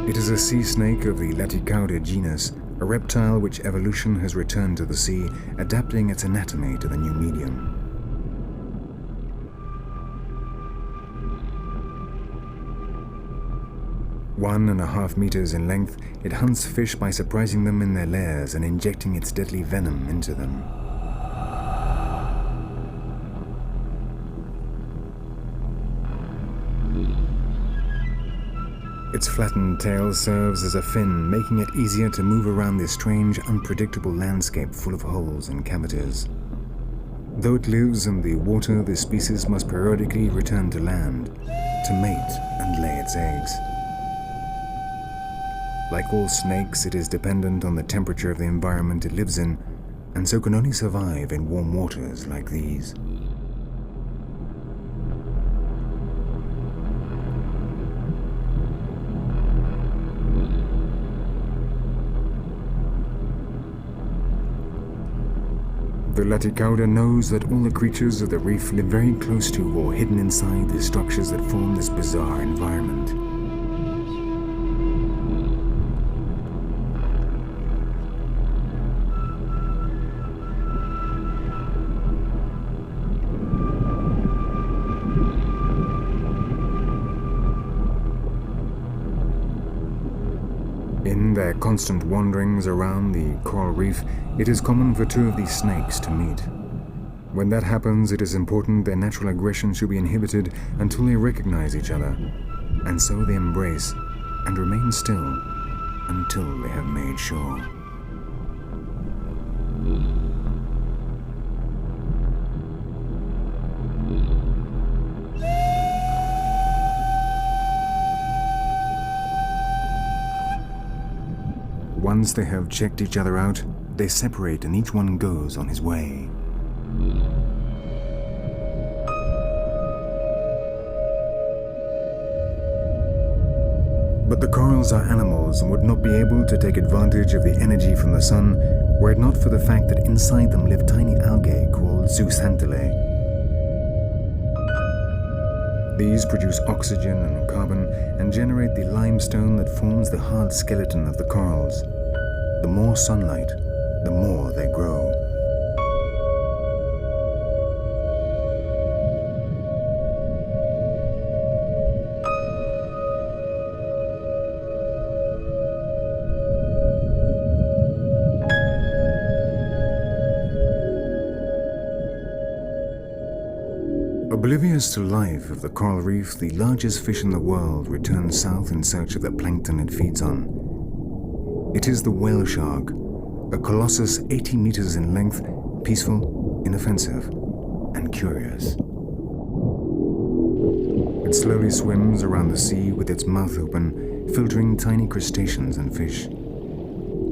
It is a sea snake of the Laticauda genus, a reptile which evolution has returned to the sea, adapting its anatomy to the new medium. 1.5 meters in length, it hunts fish by surprising them in their lairs and injecting its deadly venom into them. Its flattened tail serves as a fin, making it easier to move around this strange, unpredictable landscape full of holes and cavities. Though it lives in the water, this species must periodically return to land to mate and lay its eggs. Like all snakes, it is dependent on the temperature of the environment it lives in, and so can only survive in warm waters like these. The Laticauda knows that all the creatures of the reef live very close to or hidden inside the structures that form this bizarre environment. In their constant wanderings around the coral reef, it is common for two of these snakes to meet. When that happens, it is important their natural aggression should be inhibited until they recognize each other, and so they embrace and remain still until they have made shore. Once they have checked each other out, they separate and each one goes on his way. But the corals are animals and would not be able to take advantage of the energy from the sun were it not for the fact that inside them live tiny algae called zooxanthellae. These produce oxygen and carbon and generate the limestone that forms the hard skeleton of the corals. The more sunlight, the more they grow. Oblivious to life of the coral reef, the largest fish in the world returns south in search of the plankton it feeds on. It is the whale shark, a colossus 80 meters in length, peaceful, inoffensive, and curious. It slowly swims around the sea with its mouth open, filtering tiny crustaceans and fish.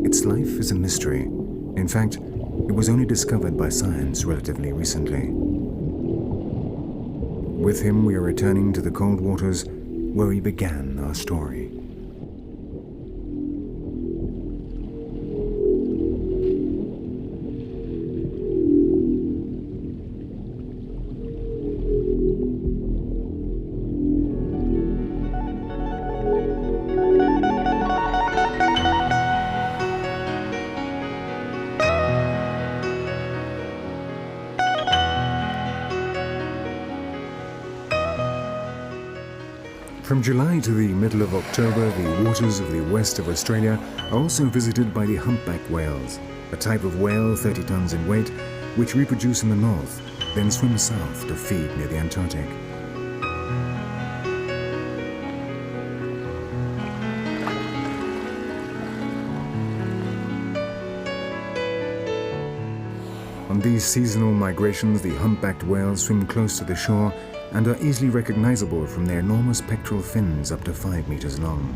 Its life is a mystery. In fact, it was only discovered by science relatively recently. With him, we are returning to the cold waters where we began our story. From July to the middle of October, the waters of the west of Australia are also visited by the humpback whales, a type of whale 30 tons in weight, which reproduce in the north, then swim south to feed near the Antarctic. On these seasonal migrations, the humpbacked whales swim close to the shore and are easily recognizable from their enormous pectoral fins up to 5 meters long.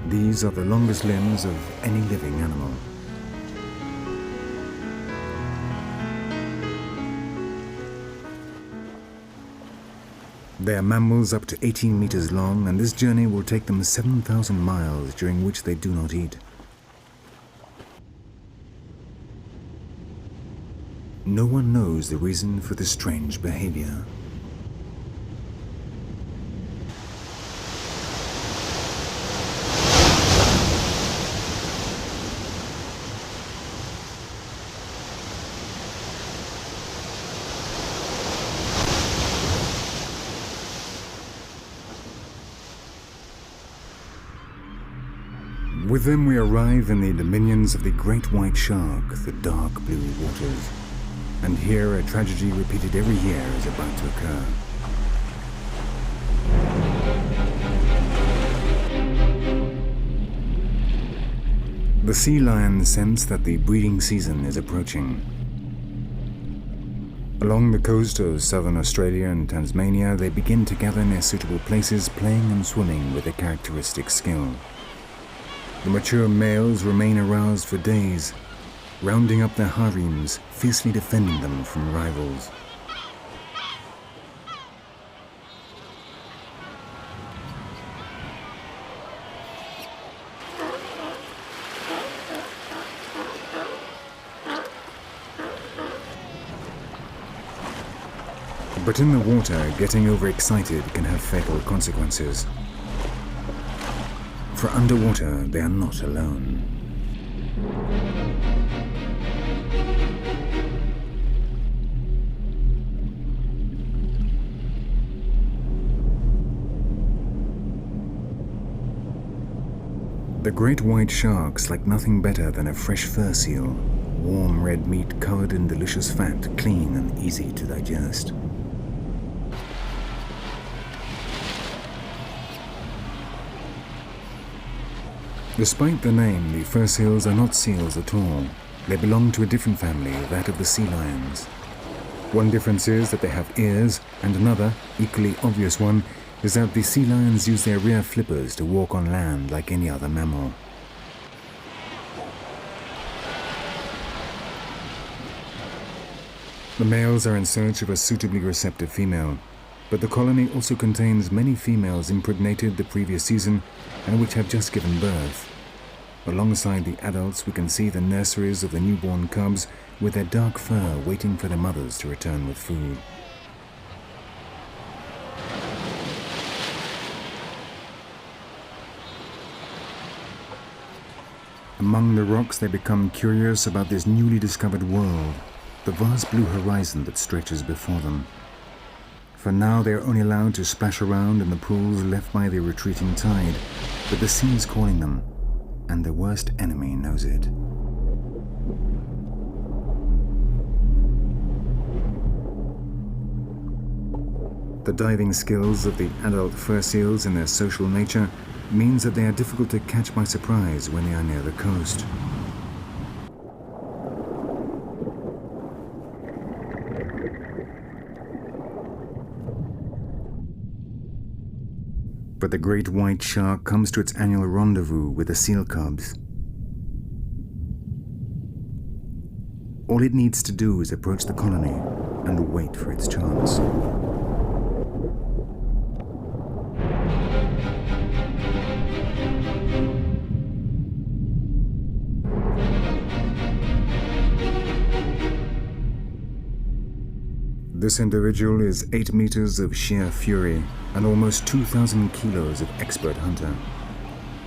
These are the longest limbs of any living animal. They are mammals up to 18 meters long, and this journey will take them 7,000 miles, during which they do not eat. No one knows the reason for this strange behavior. With them we arrive in the dominions of the great white shark, the dark blue waters. And here a tragedy repeated every year is about to occur. The sea lions sense that the breeding season is approaching. Along the coast of southern Australia and Tasmania, they begin to gather near suitable places, playing and swimming with a characteristic skill. The mature males remain aroused for days, rounding up their harems, fiercely defending them from rivals. But in the water, getting overexcited can have fatal consequences. For underwater, they are not alone. The great white sharks like nothing better than a fresh fur seal, warm red meat covered in delicious fat, clean and easy to digest. Despite the name, the fur seals are not seals at all. They belong to a different family, that of the sea lions. One difference is that they have ears, and another, equally obvious one, is that the sea lions use their rear flippers to walk on land like any other mammal. The males are in search of a suitably receptive female, but the colony also contains many females impregnated the previous season and which have just given birth. Alongside the adults, we can see the nurseries of the newborn cubs with their dark fur waiting for their mothers to return with food. Among the rocks, they become curious about this newly discovered world, the vast blue horizon that stretches before them. For now, they are only allowed to splash around in the pools left by the retreating tide, but the sea is calling them, and their worst enemy knows it. The diving skills of the adult fur seals and their social nature means that they are difficult to catch by surprise when they are near the coast. But the great white shark comes to its annual rendezvous with the seal cubs. All it needs to do is approach the colony and wait for its chance. This individual is 8 meters of sheer fury and almost 2,000 kilos of expert hunter.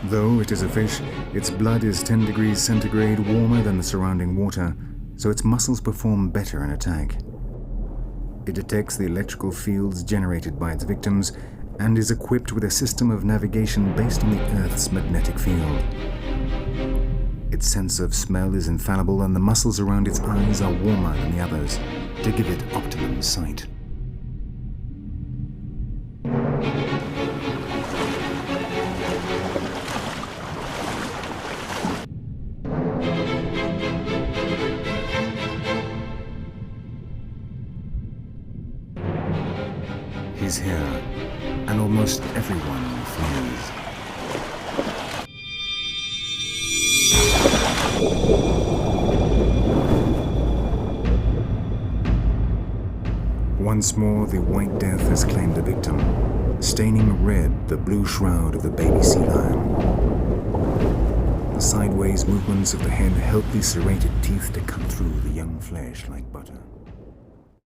Though it is a fish, its blood is 10 degrees centigrade warmer than the surrounding water, so its muscles perform better in attack. It detects the electrical fields generated by its victims and is equipped with a system of navigation based on the Earth's magnetic field. Its sense of smell is infallible, and the muscles around its eyes are warmer than the others to give it optimum sight. He's here, and almost everyone flees. Once more, the white death has claimed the victim, staining red the blue shroud of the baby sea lion. The sideways movements of the head help the serrated teeth to cut through the young flesh like butter.